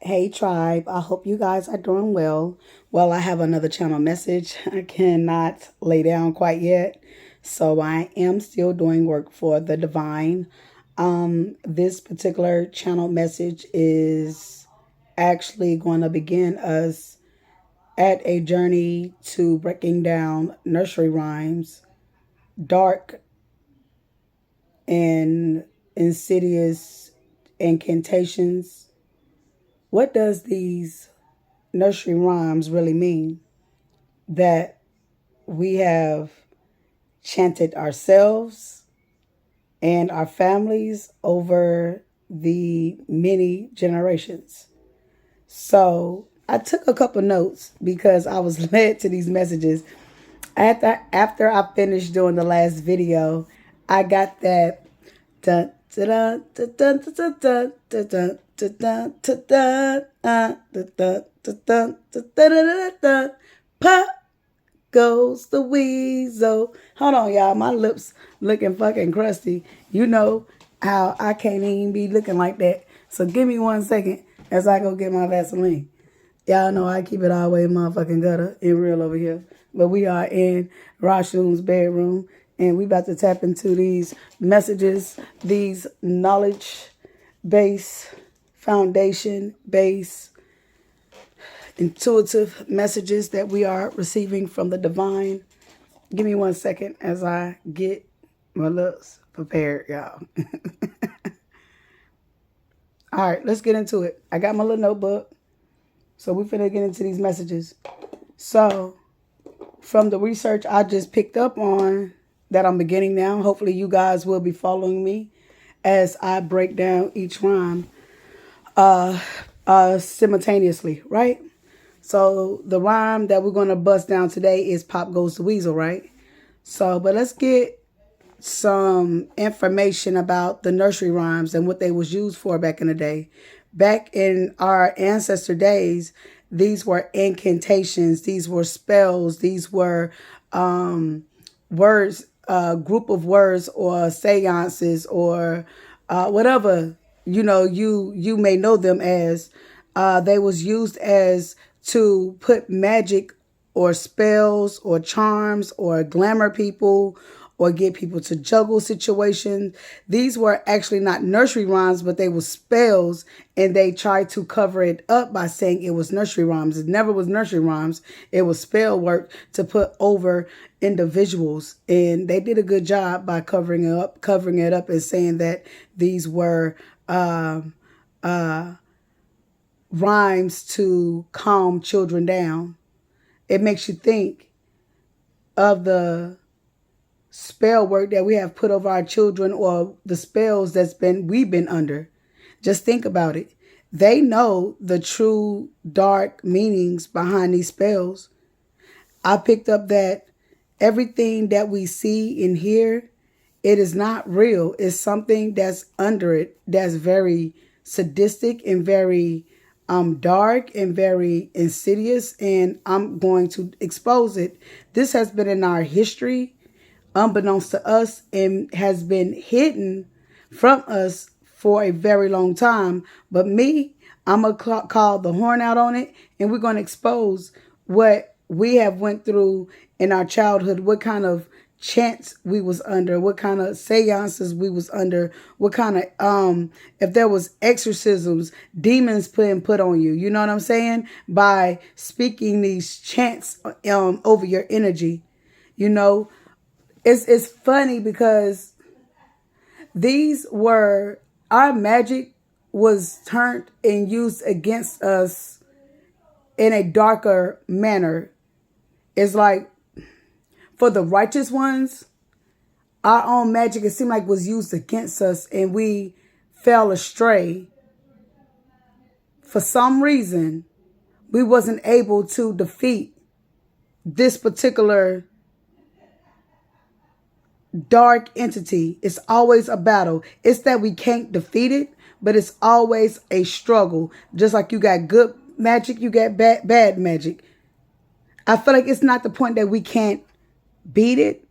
Hey tribe, I hope you guys are doing well. Well, I have another channel message. I cannot lay down quite yet, so I am still doing work for the divine. This particular channel message is actually going to begin us at a journey to breaking down nursery rhymes, dark and insidious incantations. What does these nursery rhymes really mean? That we have chanted ourselves and our families over the many generations. So I took a couple notes because I was led to these messages. After I finished doing the last video, I got that dun dun dun dun dun dun dun dun dun dun dun dun. Pop goes the weasel. Hold on, y'all. My lips looking fucking crusty. You know how I can't even be looking like that. So give me 1 second as I go get my Vaseline. Y'all know I keep it all the way in motherfucking gutter and real over here. But we are in Rashun's bedroom and we about to tap into these messages, these knowledge-based, foundation-based, intuitive messages that we are receiving from the divine. Give me 1 second as I get my looks prepared, y'all. All right, let's get into it. I got my little notebook. So we're finna get into these messages. So from the research I just picked up on that I'm beginning now, hopefully you guys will be following me as I break down each rhyme simultaneously, right? So the rhyme that we're going to bust down today is Pop Goes the Weasel, right? So, but let's get some information about the nursery rhymes and what they was used for back in the day. Back in our ancestor days, these were incantations, these were spells, these were words, group of words or seances or whatever, you may know them as. They was used as to put magic or spells or charms or glamour people or get people to juggle situations. These were actually not nursery rhymes, but they were spells, and they tried to cover it up by saying it was nursery rhymes. It never was nursery rhymes. It was spell work to put over individuals, and they did a good job by covering it up and saying that these were rhymes to calm children down. It makes you think of the spell work that we have put over our children or the spells we've been under. Just think about it. They know the true dark meanings behind these spells. I picked up that everything that we see and hear, it is not real. It's something that's under it that's very sadistic and very dark and very insidious, and I'm going to expose it. This has been in our history, unbeknownst to us, and has been hidden from us for a very long time. But me, I'm going to call the horn out on it, and we're going to expose what we have went through in our childhood, what kind of chants we was under, what kind of seances we was under, what kind of, if there was exorcisms, demons put on you, you know what I'm saying? By speaking these chants over your energy, It's funny because these were, our magic was turned and used against us in a darker manner. It's like for the righteous ones, our own magic, it seemed like was used against us and we fell astray. For some reason, we wasn't able to defeat this particular dark entity. It's always a battle. It's that we can't defeat it, but it's always a struggle. Just like you got good magic, you got bad magic. I feel like it's not the point that we can't beat it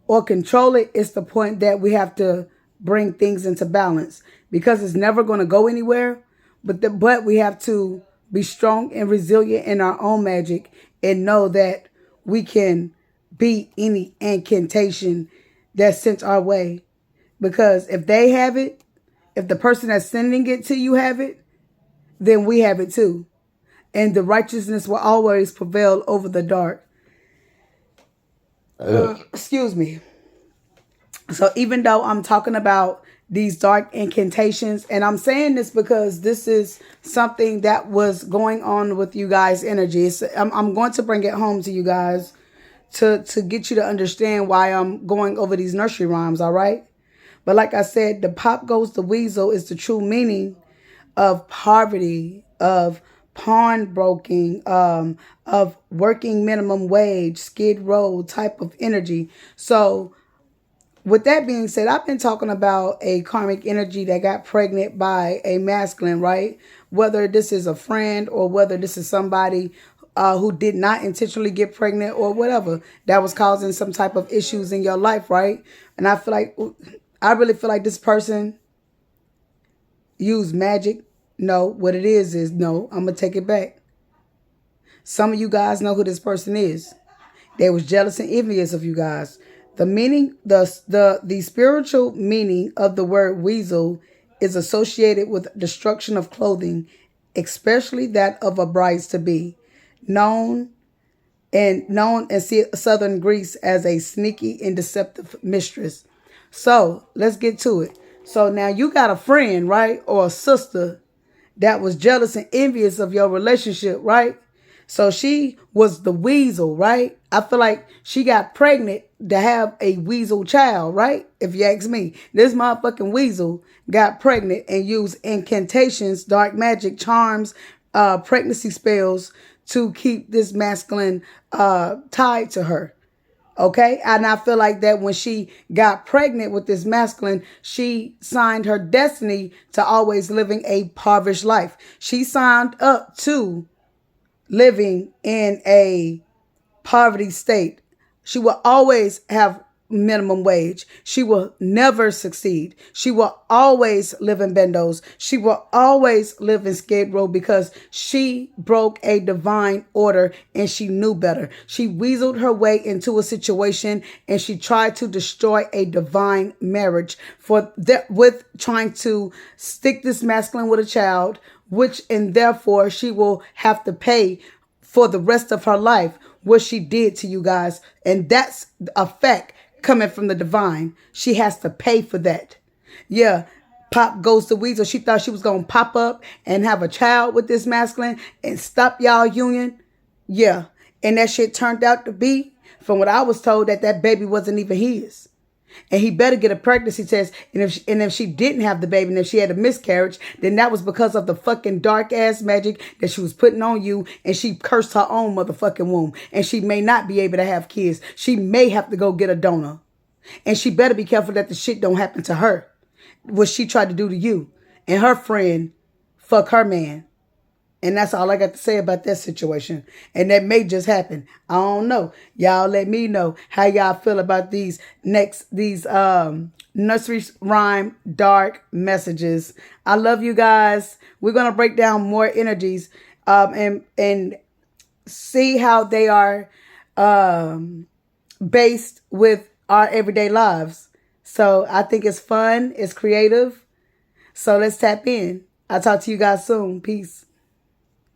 or control it. It's the point that we have to bring things into balance, because it's never going to go anywhere. But we have to be strong and resilient in our own magic and know that we can beat any incantation that's sent our way. Because if they have it, if the person that's sending it to you have it, then we have it too. And the righteousness will always prevail over the dark. Excuse me. So even though I'm talking about these dark incantations, and I'm saying this because this is something that was going on with you guys' energy. I'm going to bring it home to you guys to get you to understand why I'm going over these nursery rhymes, all right? But like I said, the pop goes the weasel is the true meaning of poverty, of pawnbroking, of working minimum wage, skid row type of energy. So with that being said, I've been talking about a karmic energy that got pregnant by a masculine, right? Whether this is a friend or whether this is somebody who did not intentionally get pregnant or whatever that was causing some type of issues in your life, right? And I really feel like this person used magic. No, what it is no, I'm going to take it back. Some of you guys know who this person is. They was jealous and envious of you guys. The meaning, the spiritual meaning of the word weasel is associated with destruction of clothing, especially that of a bride's-to-be, known in southern Greece as a sneaky and deceptive mistress. So let's get to it. So now you got a friend, right, or a sister that was jealous and envious of your relationship, right? So she was the weasel, right? I feel like she got pregnant to have a weasel child, right? If you ask me, this motherfucking weasel got pregnant and used incantations, dark magic, charms, pregnancy spells to keep this masculine tied to her. Okay. And I feel like that when she got pregnant with this masculine, she signed her destiny to always living a impoverished life. She signed up to living in a poverty state. She will always have minimum wage. She will never succeed. She will always live in bendos. She will always live in skid row because she broke a divine order and she knew better. She weaseled her way into a situation and she tried to destroy a divine marriage with trying to stick this masculine with a child, and therefore she will have to pay for the rest of her life what she did to you guys. And that's a fact coming from the divine. She has to pay for that. Yeah. Pop goes the weasel. She thought she was going to pop up and have a child with this masculine and stop y'all union. Yeah. And that shit turned out to be, from what I was told, that baby wasn't even his. And he better get a pregnancy test. And if she didn't have the baby and if she had a miscarriage, then that was because of the fucking dark ass magic that she was putting on you. And she cursed her own motherfucking womb. And she may not be able to have kids. She may have to go get a donor. And she better be careful that the shit don't happen to her. What she tried to do to you. And her friend fuck her man. And that's all I got to say about that situation. And that may just happen. I don't know. Y'all let me know how y'all feel about these nursery rhyme dark messages. I love you guys. We're going to break down more energies and see how they are based with our everyday lives. So I think it's fun. It's creative. So let's tap in. I'll talk to you guys soon. Peace.